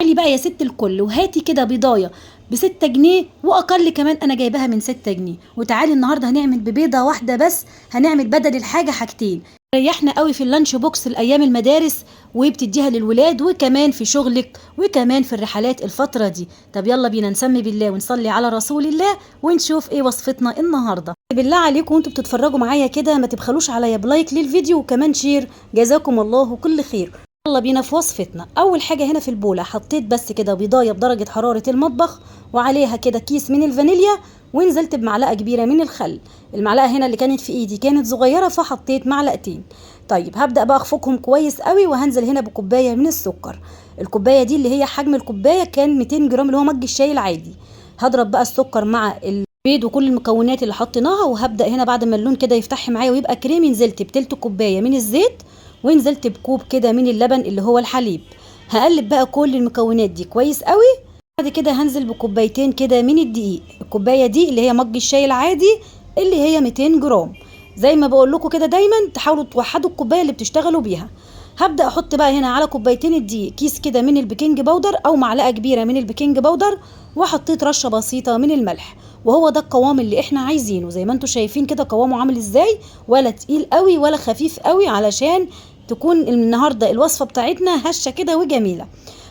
لي بقى يا ست الكل وهاتي كده بيضايه ب6 جنيه واقل كمان، انا جايباها من 6 جنيه. وتعالي النهارده هنعمل ببيضه واحده بس، هنعمل بدل الحاجه حاجتين. ريحنا قوي في اللانش بوكس الايام المدارس، وبتديها للولاد وكمان في شغلك وكمان في الرحلات الفتره دي. طب يلا بينا نسمي بالله ونصلي على رسول الله ونشوف ايه وصفتنا النهارده. بالله عليكم وانتوا بتتفرجوا معايا كده ما تبخلوش عليا بلايك للفيديو وكمان شير، جزاكم الله كل خير. يلا بينا في وصفتنا. اول حاجه هنا في البوله حطيت بس كده بيضايه بدرجه حراره المطبخ، وعليها كده كيس من الفانيليا، ونزلت بمعلقه كبيره من الخل. المعلقه هنا اللي كانت في ايدي كانت صغيره فحطيت معلقتين. طيب هبدا بقى اخفقهم كويس قوي، وهنزل هنا بكوبايه من السكر. الكوبايه دي اللي هي حجم الكوبايه كان 200 جرام اللي هو مج الشاي العادي. هضرب بقى السكر مع البيض وكل المكونات اللي حطيناها، وهبدا هنا بعد ما اللون كده يفتح معايا ويبقى كريمي نزلت بتلت كوبايه من الزيت، ونزلت بكوب كده من اللبن اللي هو الحليب. هقلب بقى كل المكونات دي كويس قوي. بعد كده هنزل بكوبايتين كده من الدقيق. الكوبايه دي اللي هي مج الشاي العادي اللي هي 200 جرام. زي ما بقول لكم كده دايما تحاولوا توحدوا الكوبايه اللي بتشتغلوا بيها. هبدا احط بقى هنا على كوبايتين الدقيق كيس كده من البيكنج باودر او معلقه كبيره من البيكنج باودر، وحطيت رشه بسيطه من الملح. وهو ده القوام اللي احنا عايزينه، زي ما انتم شايفين كده قوامه عامل ازاي، ولا تقيل قوي ولا خفيف قوي، علشان تكون النهارده الوصفه بتاعتنا هشه كده وجميله.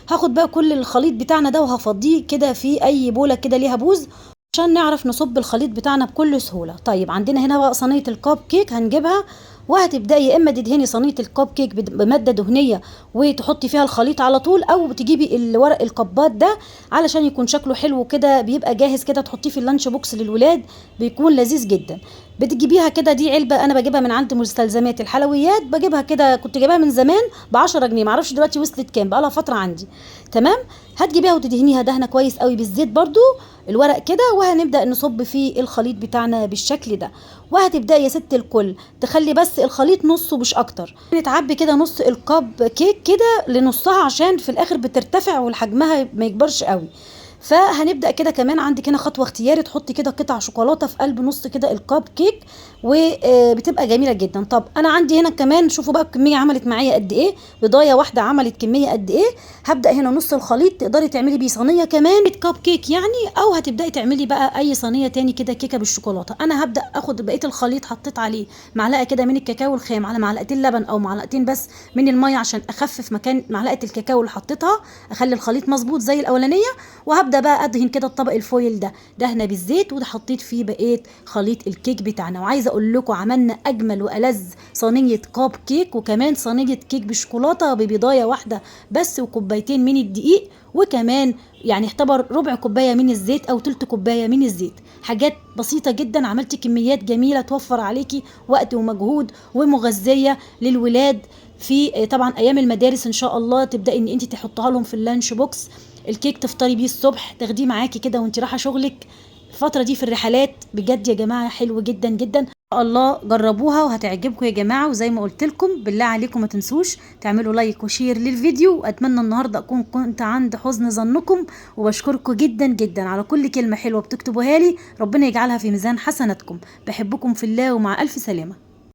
هاخد بقى كل الخليط بتاعنا ده وهفضيه كده في اي بوله كده ليها بوز، عشان نعرف نصب الخليط بتاعنا بكل سهوله. طيب عندنا هنا بقى صينيه الكب كيك هنجيبها، وهتبداي يا اما تدهني صينيه الكب كيك بماده دهنيه وتحطي فيها الخليط على طول، او تجيبي الورق الكبات ده علشان يكون شكله حلو كده، بيبقى جاهز كده تحطيه في اللانش بوكس للولاد، بيكون لذيذ جدا. بتجيبيها كده، دي علبه انا بجيبها من عند مستلزمات الحلويات، بجيبها كده كنت جايباها من زمان ب10 جنيه، معرفش دلوقتي وصلت كام، بقالها فتره عندي. تمام. هتجيبيها وتدهنيها دهنه كويس قوي بالزيت برضو الورق كده، وهنبدا نصب في الخليط بتاعنا بالشكل ده. وهتبداي يا ست الكل تخلي بس الخليط نصه مش اكتر، نتعبي كده نص الكب كيك كده لنصها عشان في الاخر بترتفع والحجمها ما يكبرش قوي. فهنبدا كده كمان عندك هنا خطوه اختياري، تحطي كده قطع شوكولاته في قلب نص كده الكب كيك، وبتبقى جميله جدا. طب انا عندي هنا كمان شوفوا بقى الكميه عملت معايا قد ايه، بضايه واحده عملت كميه قد ايه. هبدا هنا نص الخليط تقدري تعملي بيه صينيه كمان كب كيك يعني، او هتبداي تعملي بقى اي صينيه تاني كده كيكه بالشوكولاته. انا هبدا اخد بقيه الخليط، حطيت عليه معلقه كده من الكاكاو الخام على معلقتين لبن او معلقتين بس من الميه عشان اخفف مكان معلقه الكاكاو اللي حطيتها، اخلي الخليط مظبوط زي الاولانيه. وهبدا بقى ادهن كده الطبق الفويل ده دهنه بالزيت، وده حطيت فيه بقيه خليط الكيك بتاعنا. وعايزه اقول لكم عملنا اجمل والذ صينيه كاب كيك، وكمان صينيه كيك بالشوكولاته ببيضايه واحده بس وكوبايتين من الدقيق، وكمان يعني اعتبر ربع كوبايه من الزيت او تلت كوبايه من الزيت. حاجات بسيطه جدا، عملتي كميات جميله توفر عليكي وقت ومجهود ومغذيه للولاد في طبعا ايام المدارس. ان شاء الله تبداي ان انت تحطها لهم في اللانش بوكس. الكيك تفطري بيه الصبح، تاخديه معاكي كده وانت رايحه شغلك الفتره دي في الرحلات. بجد يا جماعه حلو جدا جدا، ان شاء الله جربوها وهتعجبكم يا جماعه. وزي ما قلت لكم بالله عليكم ما تنسوش تعملوا لايك وشير للفيديو، واتمنى النهارده اكون كنت عند حسن ظنكم، وبشكركم جدا جدا على كل كلمه حلوه بتكتبوها لي، ربنا يجعلها في ميزان حسناتكم. بحبكم في الله، ومع الف سلامه.